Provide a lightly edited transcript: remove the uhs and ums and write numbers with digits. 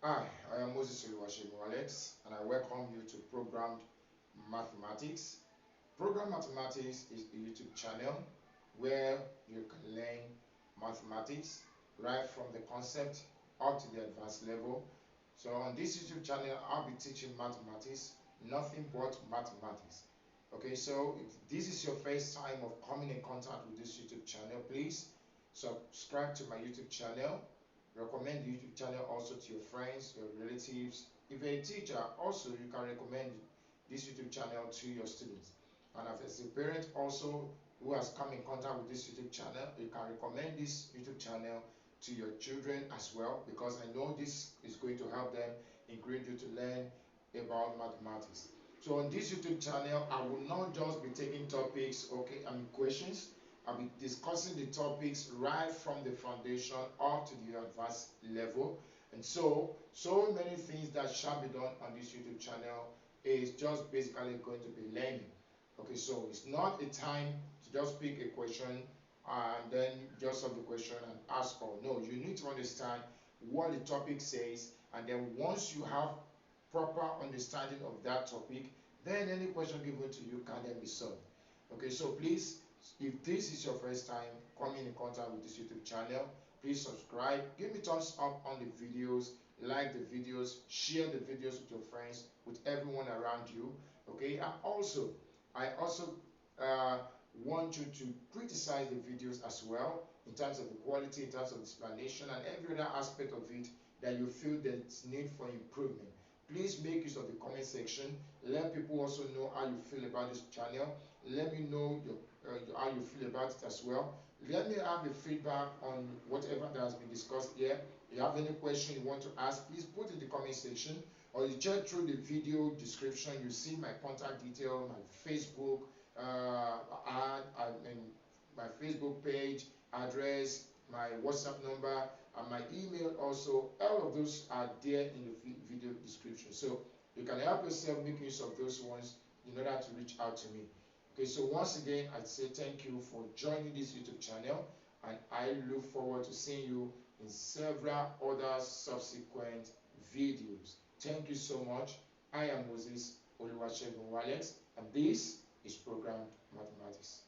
Hi, I am Moses Alex, and I welcome you to Programmed Mathematics. Programmed Mathematics is a YouTube channel where you can learn mathematics right from the concept up to the advanced level. So on this YouTube channel, I'll be teaching mathematics, nothing but mathematics. Okay, so if this is your first time of coming in contact with this YouTube channel, please subscribe to my YouTube channel. Recommend the YouTube channel also to your friends, your relatives. If you're a teacher, also you can recommend this YouTube channel to your students. And as a parent also who has come in contact with this YouTube channel, you can recommend this YouTube channel to your children as well, because I know this is going to help them encourage you to learn about mathematics. So on this YouTube channel, I will not just be taking topics, questions. I'll be discussing the topics right from the foundation up to the advanced level. And so many things that shall be done on this YouTube channel is just basically going to be learning. Okay, so it's not a time to just pick a question and then just solve the question and ask for. No, you need to understand what the topic says, and then once you have proper understanding of that topic, then any question given to you can then be solved. Okay, so please, if this is your first time coming in contact with this YouTube channel, please subscribe, give me thumbs up on the videos, like the videos, share the videos with your friends, with everyone around you. Okay, and also I also want you to criticize the videos as well, in terms of the quality, in terms of explanation, and every other aspect of it that you feel there's need for improvement. Please make use of the comment section. Let people also know how you feel about this channel. Let me know how you feel about it as well. Let me have a feedback on whatever that has been discussed here. If you have any question you want to ask, please put in the comment section, or you check through the video description. You see my contact detail, my Facebook my Facebook page, address, my WhatsApp number, and my email also. All of those are there in the video description. So you can help yourself make use of those ones in order to reach out to me. Okay, so once again, I'd say thank you for joining this YouTube channel, and I look forward to seeing you in several other subsequent videos. Thank you so much. I am Moses Oluwasegun Alex, and this is Programmed Mathematics.